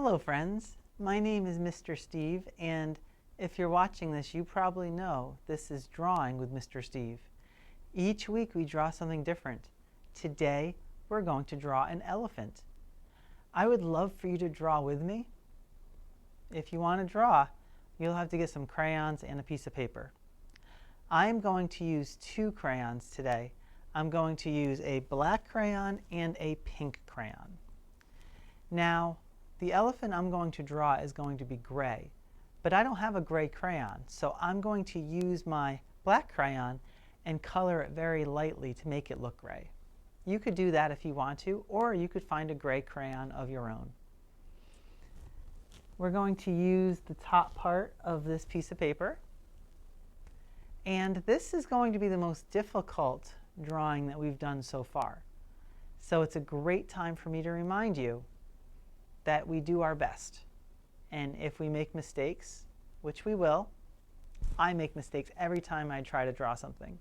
Hello friends, my name is Mr. Steve, and if you're watching this you probably know this is Drawing with Mr. Steve. Each week we draw something different. Today we're going to draw an elephant. I would love for you to draw with me. If you want to draw, you'll have to get some crayons and a piece of paper. I'm going to use two crayons today. I'm going to use a black crayon and a pink crayon. Now, the elephant I'm going to draw is going to be gray, but I don't have a gray crayon, so I'm going to use my black crayon and color it very lightly to make it look gray. You could do that if you want to, or you could find a gray crayon of your own. We're going to use the top part of this piece of paper, and this is going to be the most difficult drawing that we've done so far. So it's a great time for me to remind you that we do our best. And if we make mistakes, which we will, I make mistakes every time I try to draw something,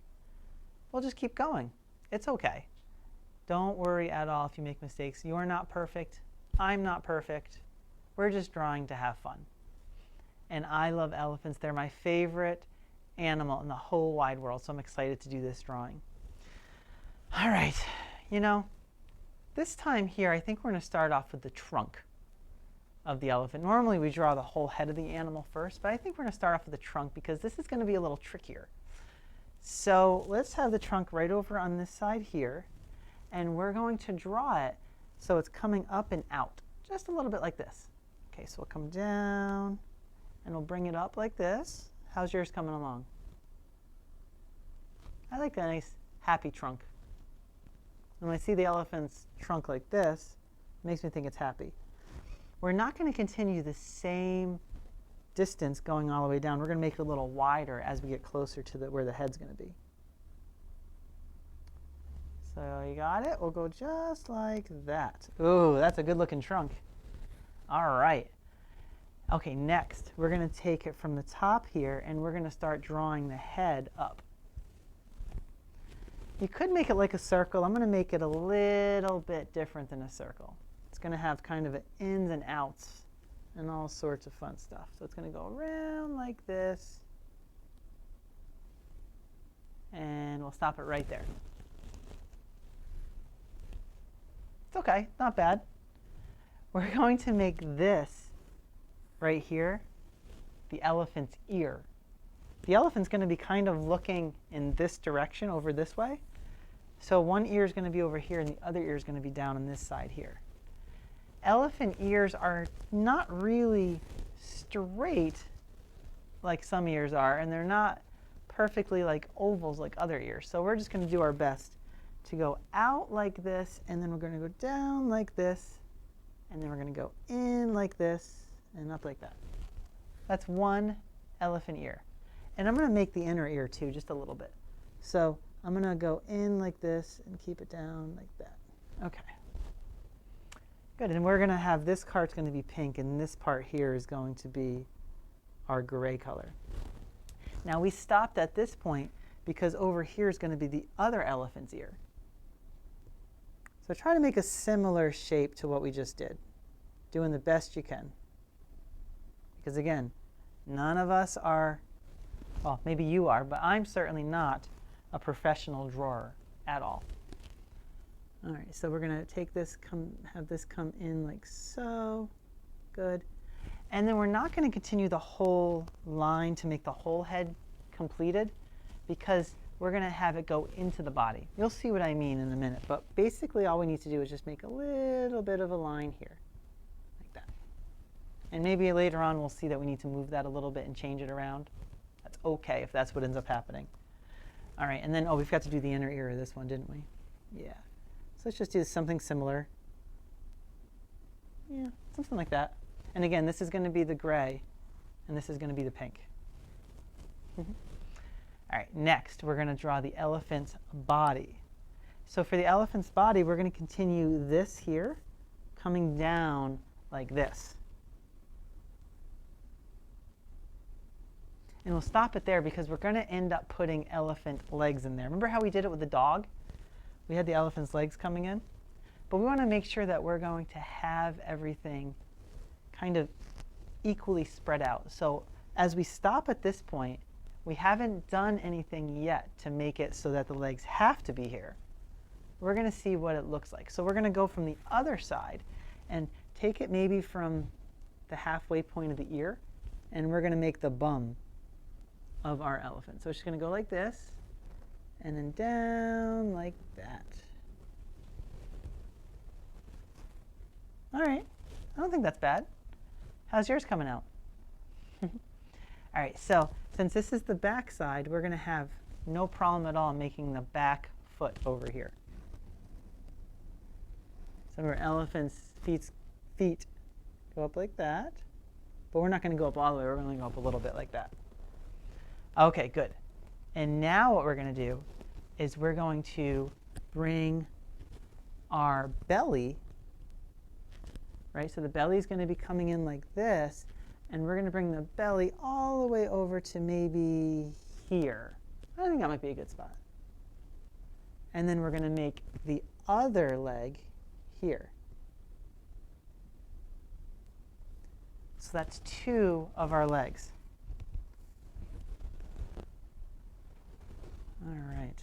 we'll just keep going. It's okay. Don't worry at all if you make mistakes. You're not perfect. I'm not perfect. We're just drawing to have fun. And I love elephants. They're my favorite animal in the whole wide world, so I'm excited to do this drawing. All right, this time here I think we're going to start off with the trunk of the elephant. Normally we draw the whole head of the animal first, but I think we're going to start off with the trunk because this is going to be a little trickier. So let's have the trunk right over on this side here, and we're going to draw it so it's coming up and out, just a little bit like this. Okay, so we'll come down and we'll bring it up like this. How's yours coming along? I like that nice happy trunk. When I see the elephant's trunk like this, it makes me think it's happy. We're not going to continue the same distance going all the way down. We're going to make it a little wider as we get closer to where the head's going to be. So you got it? We'll go just like that. Ooh, that's a good looking trunk. All right. Okay, next we're going to take it from the top here and we're going to start drawing the head up. You could make it like a circle. I'm going to make it a little bit different than a circle. It's going to have kind of ins and outs and all sorts of fun stuff. So it's going to go around like this. And we'll stop it right there. It's okay, not bad. We're going to make this right here the elephant's ear. The elephant's going to be kind of looking in this direction over this way. So one ear is going to be over here and the other ear is going to be down on this side here. Elephant ears are not really straight like some ears are, and they're not perfectly like ovals like other ears. So we're just going to do our best to go out like this, and then we're going to go down like this, and then we're going to go in like this and up like that. That's one elephant ear. And I'm going to make the inner ear too, just a little bit. So I'm going to go in like this and keep it down like that. Okay. Good, and we're going to have this part's going to be pink, and this part here is going to be our gray color. Now we stopped at this point because over here is going to be the other elephant's ear. So try to make a similar shape to what we just did, doing the best you can. Because again, none of us are, well, maybe you are, but I'm certainly not a professional drawer at all. All right, so we're going to take this, have this come in like so. Good. And then we're not going to continue the whole line to make the whole head completed because we're going to have it go into the body. You'll see what I mean in a minute, but basically all we need to do is just make a little bit of a line here, like that. And maybe later on we'll see that we need to move that a little bit and change it around. That's okay if that's what ends up happening. All right, and then, oh, we forgot to do the inner ear of this one, didn't we? Yeah. So let's just do something similar. Yeah, something like that. And again, this is going to be the gray, and this is going to be the pink. All right, next we're going to draw the elephant's body. So for the elephant's body, we're going to continue this here, coming down like this. And we'll stop it there because we're going to end up putting elephant legs in there. Remember how we did it with the dog? We had the elephant's legs coming in. But we want to make sure that we're going to have everything kind of equally spread out. So as we stop at this point, we haven't done anything yet to make it so that the legs have to be here. We're going to see what it looks like. So we're going to go from the other side and take it maybe from the halfway point of the ear, and we're going to make the bum of our elephant. So it's just going to go like this, and then down like that. All right, I don't think that's bad. How's yours coming out? All right, so since this is the back side, we're going to have no problem at all making the back foot over here. Some of our elephant's feet go up like that, but we're not going to go up all the way. We're going to go up a little bit like that. Okay, good. And now what we're going to do is we're going to bring our belly, right? So the belly is going to be coming in like this, and we're going to bring the belly all the way over to maybe here. I think that might be a good spot. And then we're going to make the other leg here. So that's 2 of our legs. All right.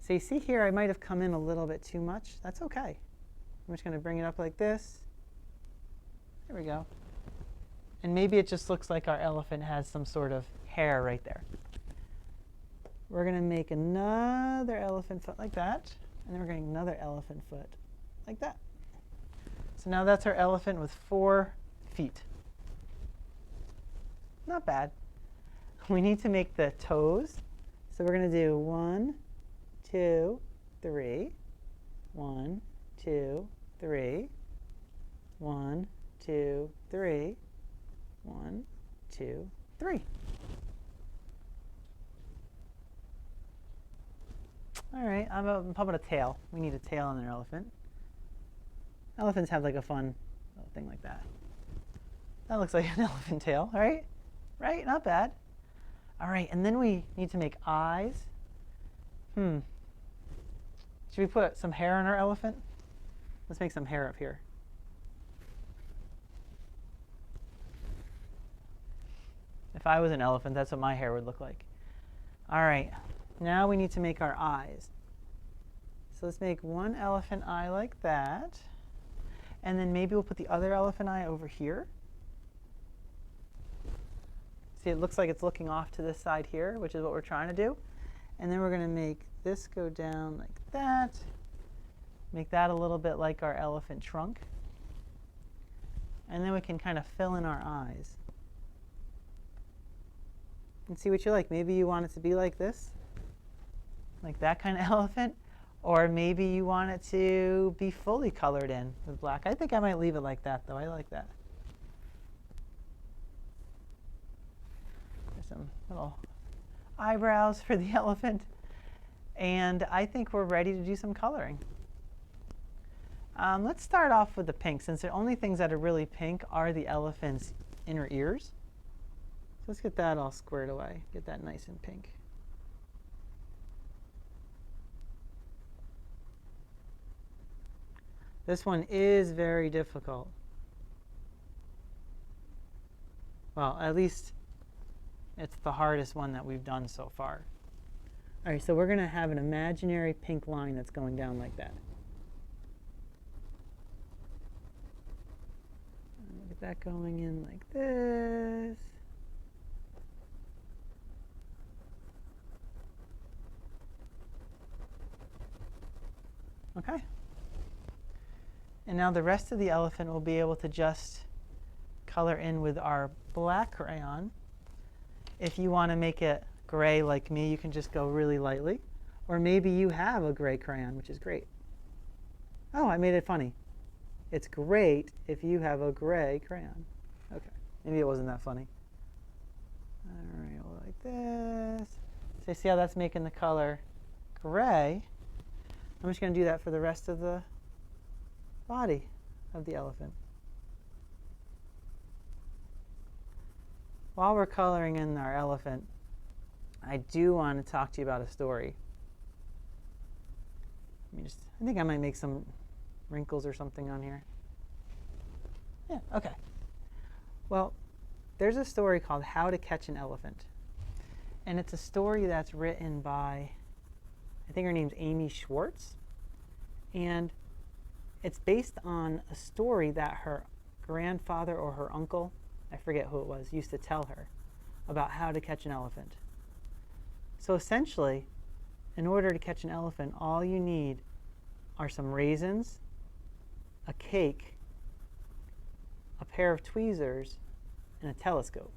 So you see here, I might have come in a little bit too much. That's okay. I'm just going to bring it up like this. There we go. And maybe it just looks like our elephant has some sort of hair right there. We're going to make another elephant foot like that. And then we're going to make another elephant foot like that. So now that's our elephant with 4 feet. Not bad. We need to make the toes. So we're going to do 1, 2, 3. 1, 2, 3. 1, 2, 3. 1, 2, 3. All right, how about a tail? We need a tail on an elephant. Elephants have like a fun little thing like that. That looks like an elephant tail, right? Right, not bad. All right, and then we need to make eyes. Should we put some hair on our elephant? Let's make some hair up here. If I was an elephant, that's what my hair would look like. All right, now we need to make our eyes. So let's make one elephant eye like that. And then maybe we'll put the other elephant eye over here. See, it looks like it's looking off to this side here, which is what we're trying to do. And then we're going to make this go down like that. Make that a little bit like our elephant trunk. And then we can kind of fill in our eyes. And see what you like. Maybe you want it to be like this, like that kind of elephant. Or maybe you want it to be fully colored in with black. I think I might leave it like that, though. I like that. There's some little eyebrows for the elephant. And I think we're ready to do some coloring. Let's start off with the pink, since the only things that are really pink are the elephant's inner ears. So let's get that all squared away. Get that nice and pink. This one is very difficult. Well, at least it's the hardest one that we've done so far. All right, so we're going to have an imaginary pink line that's going down like that. Get that going in like this. Okay. And now the rest of the elephant we'll be able to just color in with our black crayon. If you want to make it gray like me, you can just go really lightly. Or maybe you have a gray crayon, which is great. Oh, I made it funny. It's great if you have a gray crayon. Okay, maybe it wasn't that funny. All right, well, like this. So you see how that's making the color gray? I'm just going to do that for the rest of the body of the elephant. While we're coloring in our elephant, I do want to talk to you about a story. I think I might make some wrinkles or something on here. Yeah, okay. Well, there's a story called How to Catch an Elephant. And it's a story that's written by, I think her name's Amy Schwartz. And it's based on a story that her grandfather or her uncle, I forget who it was, used to tell her about how to catch an elephant. So essentially, in order to catch an elephant, all you need are some raisins, a cake, a pair of tweezers, and a telescope.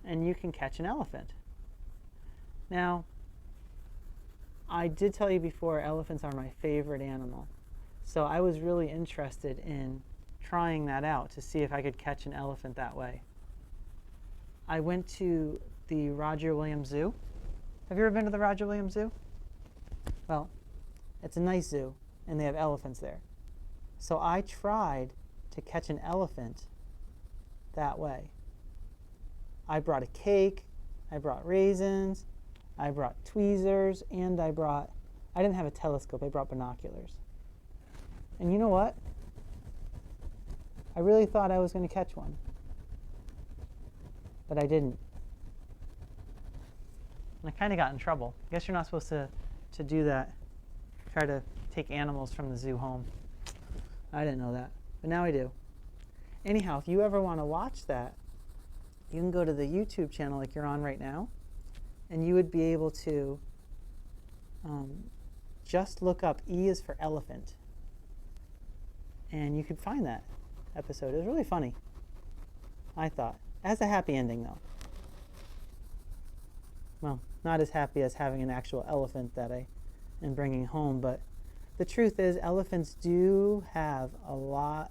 And you can catch an elephant. Now, I did tell you before, elephants are my favorite animal. So I was really interested in trying that out to see if I could catch an elephant that way. I went to the Roger Williams Zoo. Have you ever been to the Roger Williams Zoo? Well, it's a nice zoo, and they have elephants there. So I tried to catch an elephant that way. I brought a cake, I brought raisins, I brought tweezers, and I didn't have a telescope, I brought binoculars. And you know what? I really thought I was going to catch one, but I didn't. And I kind of got in trouble. I guess you're not supposed to do that, try to take animals from the zoo home. I didn't know that, but now I do. Anyhow, if you ever want to watch that, you can go to the YouTube channel like you're on right now, and you would be able to just look up E is for elephant, and you could find that episode. It was really funny, I thought. It has a happy ending, though. Well, not as happy as having an actual elephant that I am bringing home, but the truth is elephants do have a lot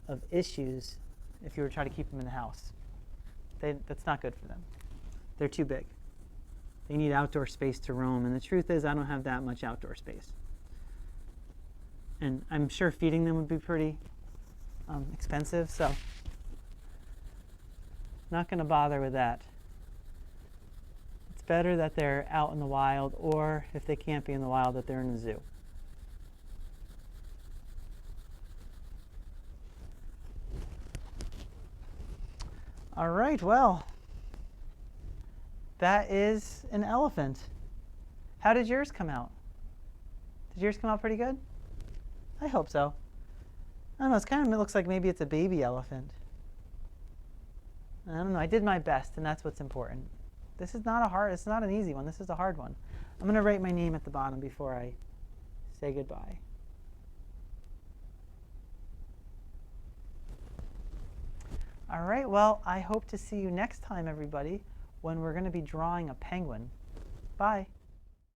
of issues if you were trying to keep them in the house. That's not good for them. They're too big. They need outdoor space to roam, and the truth is I don't have that much outdoor space. And I'm sure feeding them would be pretty expensive, so not going to bother with that. It's better that they're out in the wild, or if they can't be in the wild, that they're in the zoo. All right, well, that is an elephant. How did yours come out? Did yours come out pretty good? I hope so. I don't know, it looks like maybe it's a baby elephant. I don't know, I did my best, and that's what's important. This is it's not an easy one, this is a hard one. I'm gonna write my name at the bottom before I say goodbye. All right, well, I hope to see you next time, everybody, when we're going to be drawing a penguin. Bye.